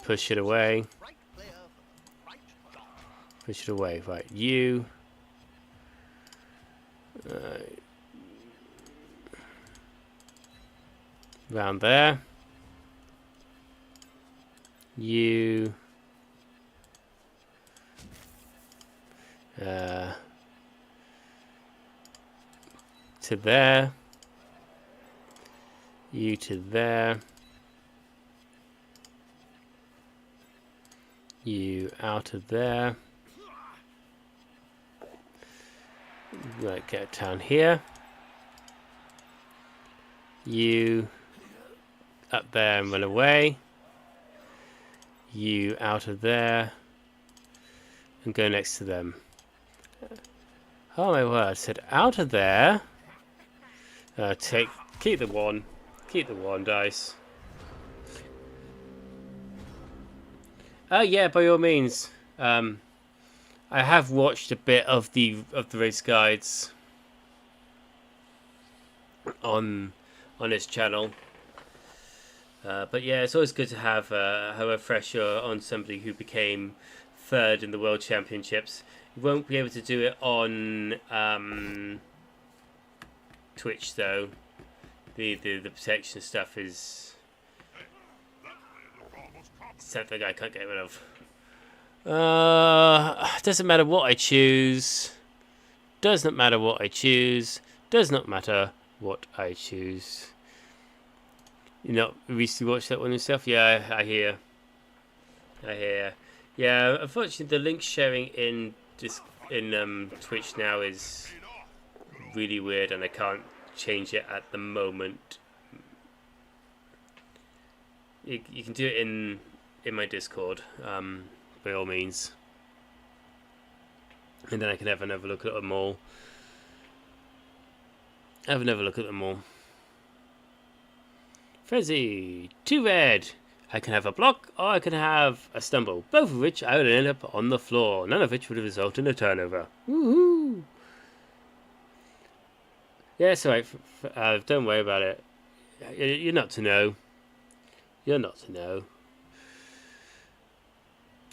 Push it away. Right player for the right job. Push it away. Right, you. Round there. You. To there. You to there. You out of there. Right, get down here. You up there and run away. You out of there and go next to them. Oh my word! I said out of there. Keep the 1. Keep the 1 dice. Oh yeah, by all means. I have watched a bit of the race guides on his channel. But yeah, it's always good to have a refresher on somebody who became 3rd in the World Championships. You won't be able to do it on Twitch though. The protection stuff is something I can't get rid of. Doesn't matter what I choose. Doesn't matter what I choose. Does not matter what I choose. You not recently watched that one yourself? Yeah, I hear. Yeah, unfortunately, the link sharing in Twitch now is really weird, and I can't change it at the moment. You can do it in my Discord, by all means, and then I can have another look at them all. Frizzy, 2 red. I can have a block, or I can have a stumble, both of which I would end up on the floor, none of which would result in a turnover. Woohoo! Yeah, it's alright. Don't worry about it. You're not to know.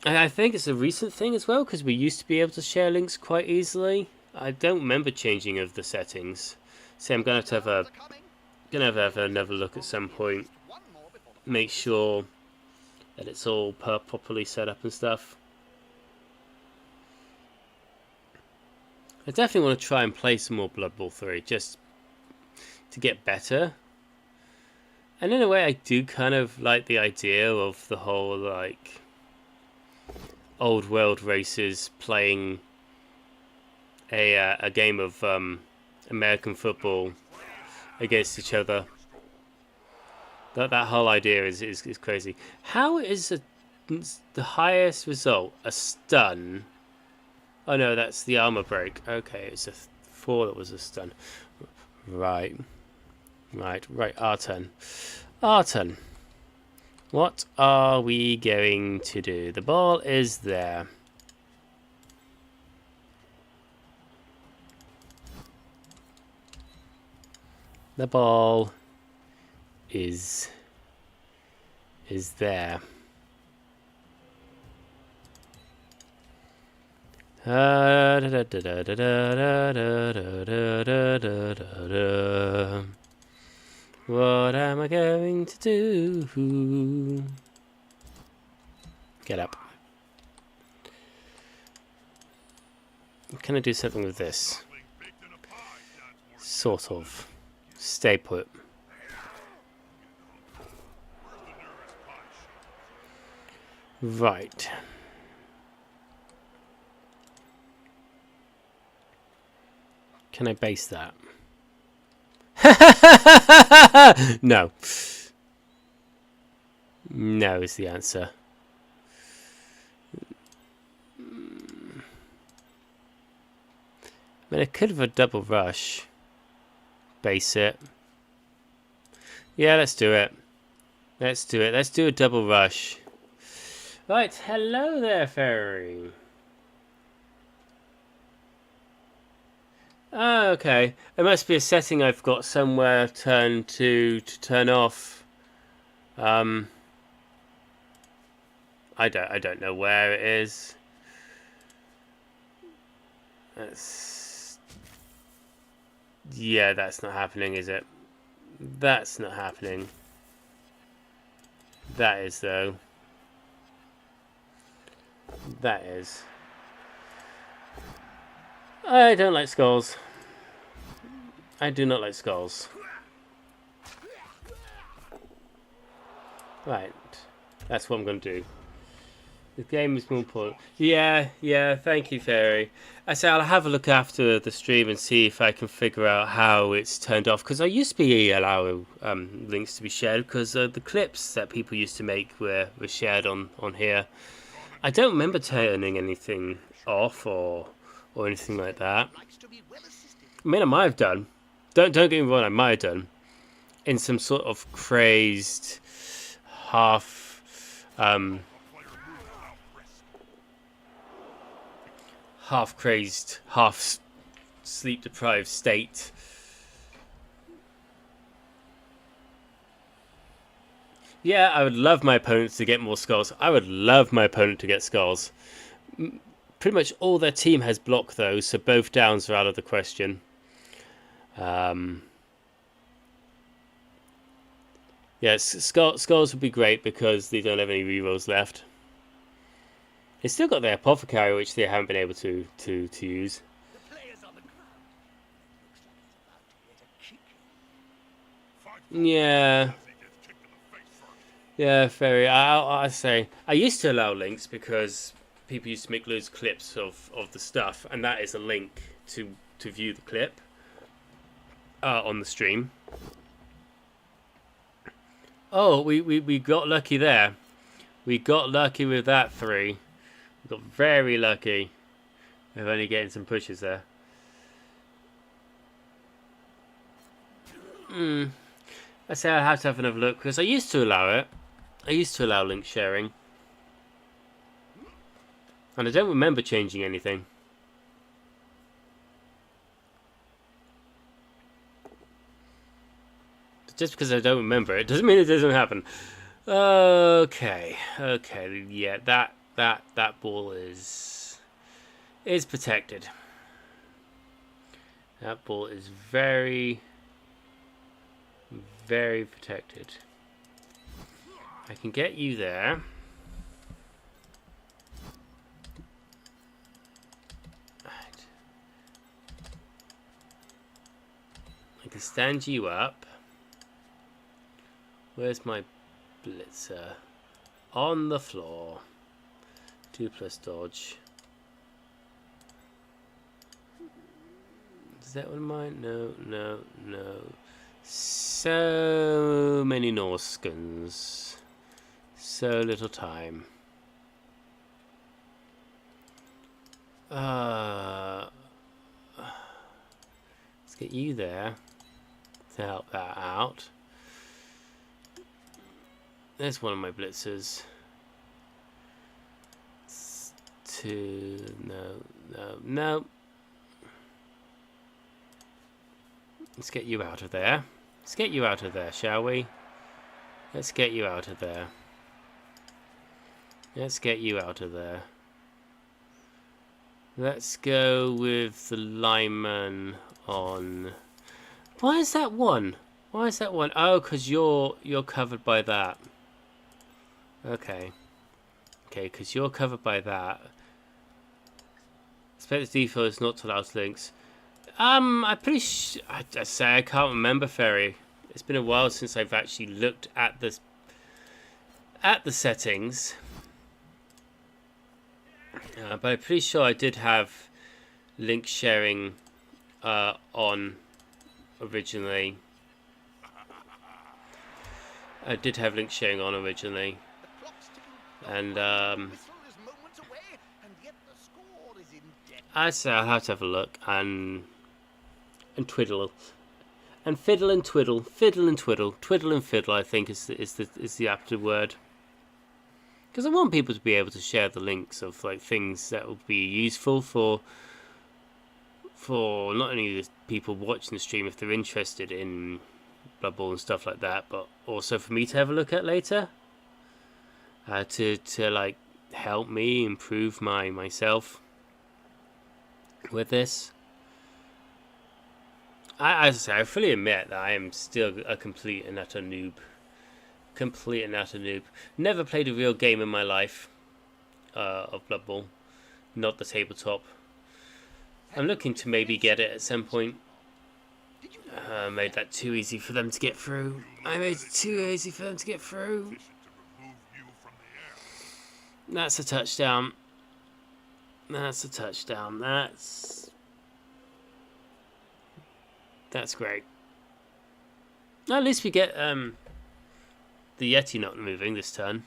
And I think it's a recent thing as well, because we used to be able to share links quite easily. I don't remember changing of the settings. So I'm gonna have to have another look at some point. Make sure that it's all properly set up and stuff. I definitely want to try and play some more Blood Bowl 3 just to get better. And in a way, I do kind of like the idea of the whole like old world races playing a game of American football against each other. That whole idea is crazy. How is the highest result a stun? Oh no, that's the armor break. Okay, it's a 4 that was a stun. Right. Arton. What are we going to do? The ball is there. The ball is there. What am I going to do? Get up. Can I do something with this? Sort of. Stay put. Right. Can I base that? No. No is the answer. I mean, I could have a double rush. Base it. Yeah, let's do it. Let's do a double rush. Right, hello there, fairy. Oh, okay. It must be a setting I've got somewhere turned to turn off. I don't know where it is. Yeah, that's not happening, is it? That's not happening. That is, though. That is. I don't like skulls. I do not like skulls. Right. That's what I'm going to do. The game is more important. Yeah, thank you, Fairy. I say I'll have a look after the stream and see if I can figure out how it's turned off. Because I used to be allow links to be shared because the clips that people used to make were shared on here. I don't remember turning anything off or anything like that. I mean, I might have done. Don't get me wrong, I might have done. In some sort of crazed, half crazed, half sleep deprived state. Yeah, I would love my opponents to get more skulls. I would love my opponent to get skulls. Pretty much all their team has block though, so both downs are out of the question. Yes, skulls would be great because they don't have any rerolls left. They still got their apothecary, which they haven't been able to use. The players on the ground. Looks like he's about to Yeah. unless he gets kicked in the face first. Yeah, very. I say I used to allow links because people used to make loads of clips of the stuff, and that is a link to view the clip on the stream. Oh, we got lucky there. We got lucky with that 3. We got very lucky with only getting some pushes there. I say I'll have to have another look because I used to allow it. I used to allow link sharing. And I don't remember changing anything. Just because I don't remember it doesn't mean it doesn't happen. Okay, yeah, that ball is protected. That ball is very, very protected. I can get you there. Right. I can stand you up. Where's my blitzer? On the floor. 2+ dodge. Is that one of mine? No. So many Norskans. So little time. Let's get you there to help that out. There's one of my blitzers. 2, no. Let's get you out of there. Let's get you out of there, shall we? Let's get you out of there. Let's get you out of there. Let's go with the lineman on... Why is that one? Why is that one? Oh, because you're covered by that. Okay, because you're covered by that. Expect the default is not to allow links. I'm pretty sure. I say I can't remember, Ferry. It's been a while since I've actually looked at the settings. But I'm pretty sure I did have link sharing on originally. I did have link sharing on originally. And I say I'll have to have a look and twiddle and fiddle and twiddle, fiddle and twiddle, twiddle and fiddle. I think is the apt word, because I want people to be able to share the links of like things that will be useful for not only the people watching the stream if they're interested in Blood Bowl and stuff like that, but also for me to have a look at later. To like help me improve myself with this. As I say, I fully admit that I am still a complete and utter noob. Never played a real game in my life of Blood Bowl, not the tabletop. I'm looking to maybe get it at some point. I made that too easy for them to get through. That's a touchdown. That's great. At least we get the Yeti not moving this turn.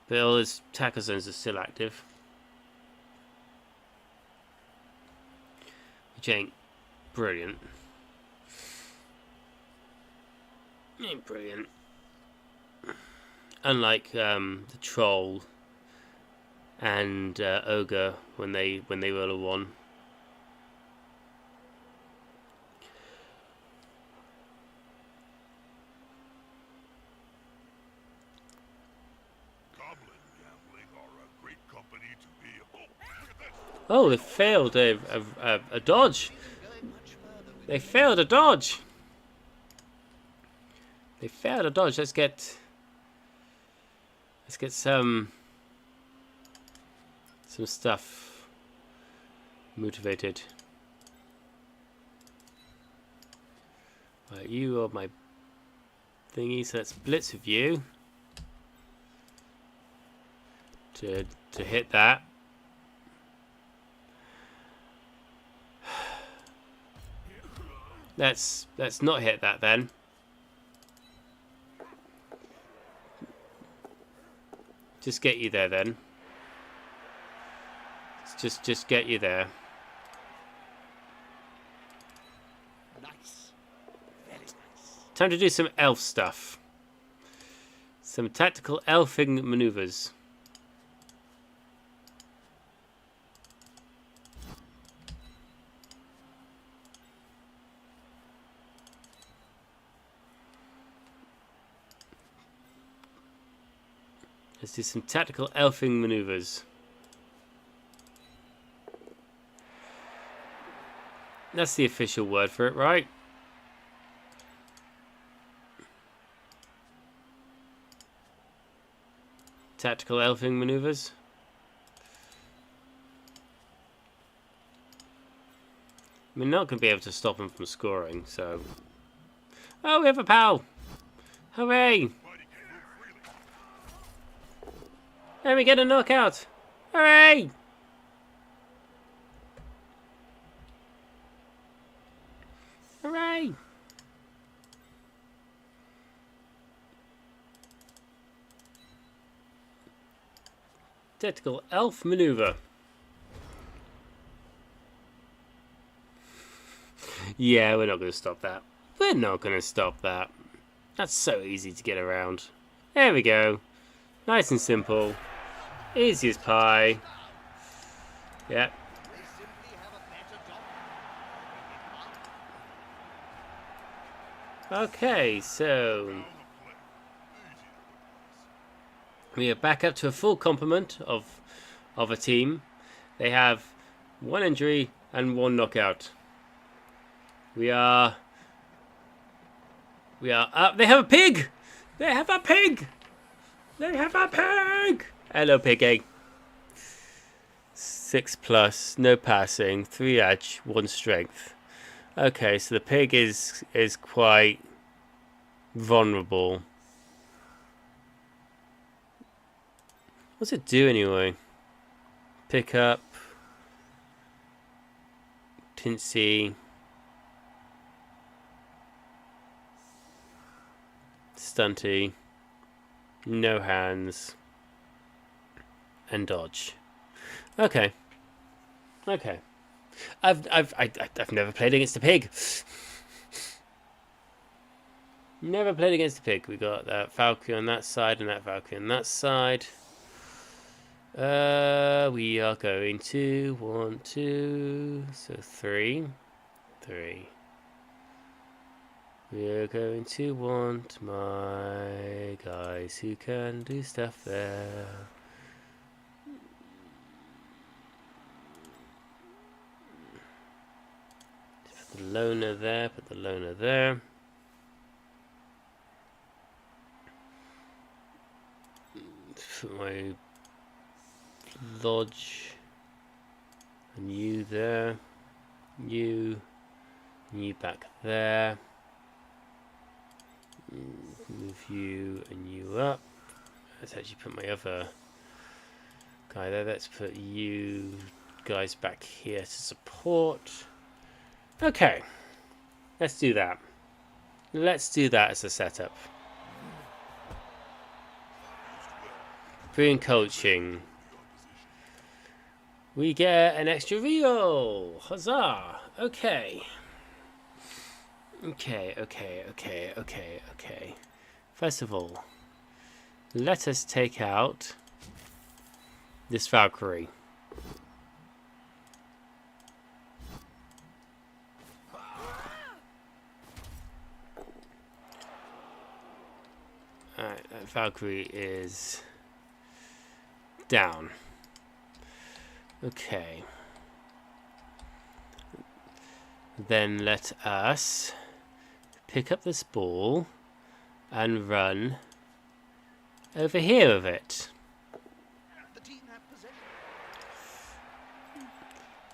But all his tackle zones are still active. Which ain't brilliant. Unlike the troll and ogre when they roll a 1. Oh, they failed a dodge. They failed a dodge. Let's get some stuff motivated. You are my thingy, so let's blitz with you to hit that. Let's not hit that then. Just get you there then. Just get you there. Nice. Very nice. Time to do some elf stuff. Some tactical elfing maneuvers. Let's do some tactical elfing maneuvers. That's the official word for it, right? Tactical elfing maneuvers. We're not going to be able to stop him from scoring, so... Oh, we have a pal! Hooray! And we get a knockout! Hooray! Hooray! Tactical elf maneuver. Yeah, we're not going to stop that. We're not going to stop that. That's so easy to get around. There we go. Nice and simple. Easy as pie. Yeah. They simply have a better job. Okay, so we are back up to a full complement of a team. They have 1 injury and 1 knockout. We are up. They have a pig. They have a pig. They have a pig. Hello, piggy. 6+, no passing, 3 edge, 1 strength. Okay, so the pig is quite vulnerable. What's it do anyway? Pick up, Tinsy, Stunty, no hands, and dodge. Okay. Okay. I've never played against a pig. Never played against a pig. We got that Valkyrie on that side and that Valkyrie on that side. We are going to 1, 2, so 3. We are going to want my guys who can do stuff there. Put the loner there, put the loner there. Put my lodge and you there. You back there. Move you and you up. Let's actually put my other guy there. Let's put you guys back here to support. Okay, let's do that. Let's do that as a setup. Brilliant coaching. We get an extra reel. Huzzah! Okay. Okay. First of all, let us take out this Valkyrie. Alright, that Valkyrie is down. Okay. Then let us pick up this ball and run over here with it. The team have possession.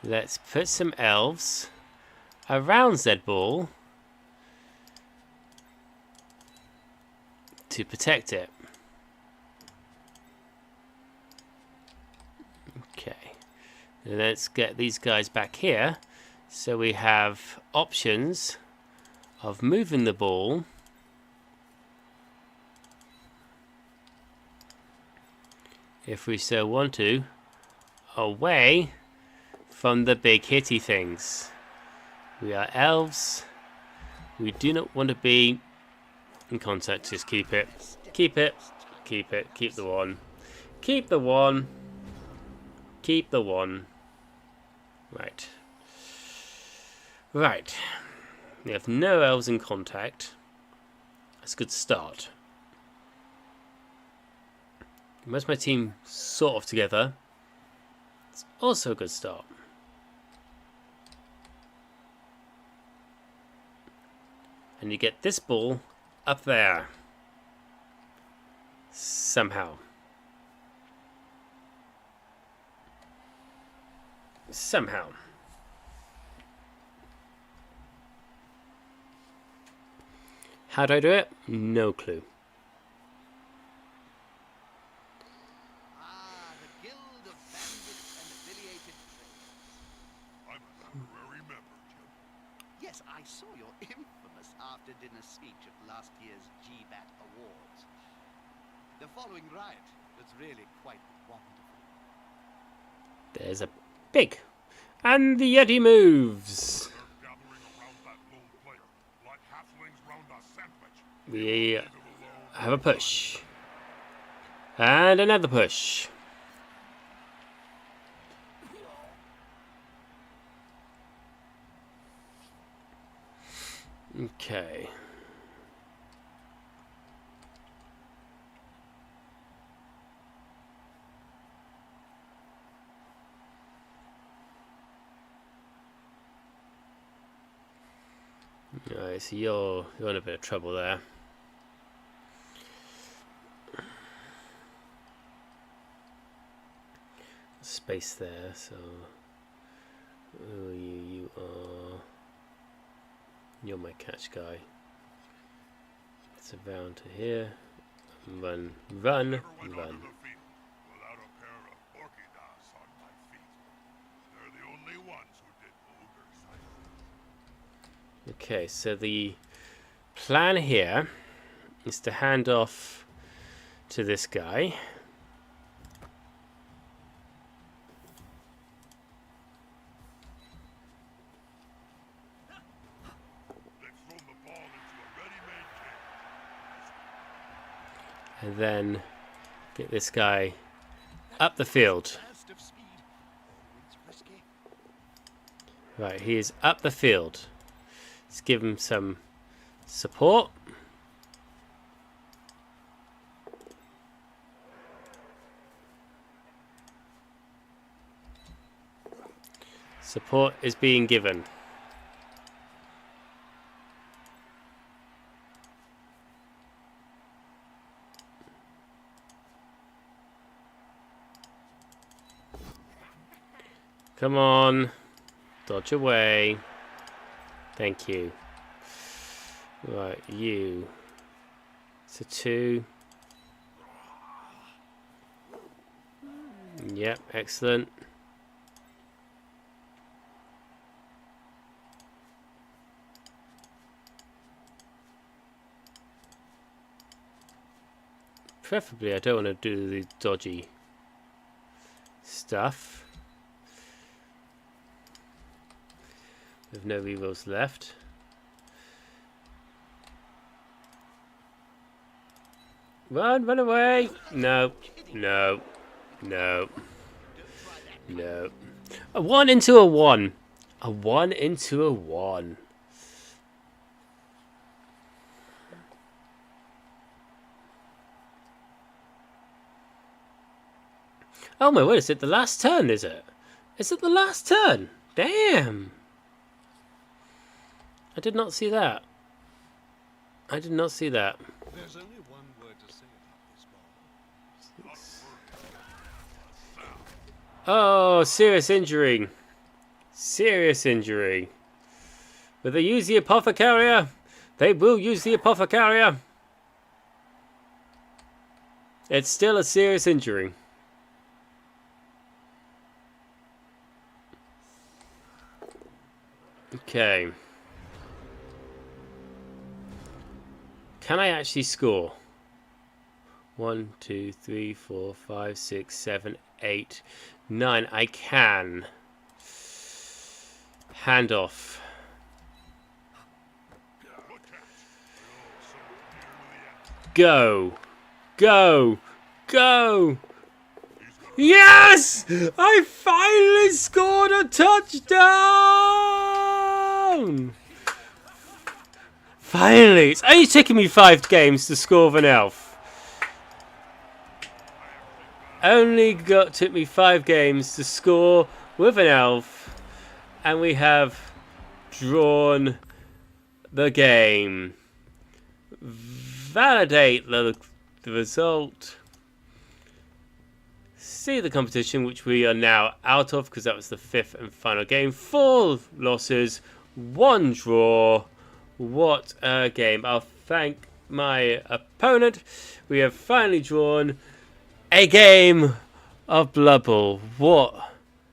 Let's put some elves around Z Ball to protect it. Okay, let's get these guys back here so we have options of moving the ball if we so want to away from the big hitty things. We are elves. We do not want to be in contact. Just keep it. Keep it. Keep it. Keep the one. Keep the one. Keep the one. Right. Right. We have no elves in contact. That's a good start. Most of my team sort of together. It's also a good start. And you get this ball up there. Somehow. Somehow. How do I do it? No clue. Ah, the Guild of Bandits and Affiliated Traders. I'm an honorary member, Jim. Yes, I saw your infamous after-dinner speech at last year's GBAT Awards. The following riot was really quite wonderful. There's a pig. And the Yeti moves. They're gathering around that lone player, like halflings round a sandwich. We have a push. And another push. Okay. Alright, so you're in a bit of trouble there. Space there, so you're my catch guy. It's around to here. Run, run, Never went run. onto the field without a pair of orchidas on my feet. They're the only ones who did ogre sizes. Okay, so the plan here is to hand off to this guy. They've thrown the ball into a ready-made cage. And then get this guy up the field. Burst of speed, always risky. Right, he is up the field. Let's give him some support. Support is being given. Come on. Dodge away. Thank you. Right, you. It's a 2. Yep, excellent. Preferably, I don't want to do the dodgy stuff. With no rerolls left. Run away! No, no, no, no. A 1 into a 1. A 1 into a 1. Oh my word, is it the last turn, is it? Is it the last turn? Damn! I did not see that. I did not see that. There's only one word to say about this ball. Oh, serious injury. Serious injury. Will they use the apothecarier? They will use the apothecarier. It's still a serious injury. Okay. Can I actually score? 1, 2, 3, 4, 5, 6, 7, 8, 9. I can. Hand off. Go. Go. Go. Yes! I finally scored a touchdown! Finally! It's only taken me 5 games to score with an elf. Took me 5 games to score with an elf. And we have drawn the game. Validate the result. See the competition, which we are now out of because that was the 5th and final game. 4 losses, 1 draw. What a game. I'll thank my opponent. We have finally drawn a game of Blood Bowl. What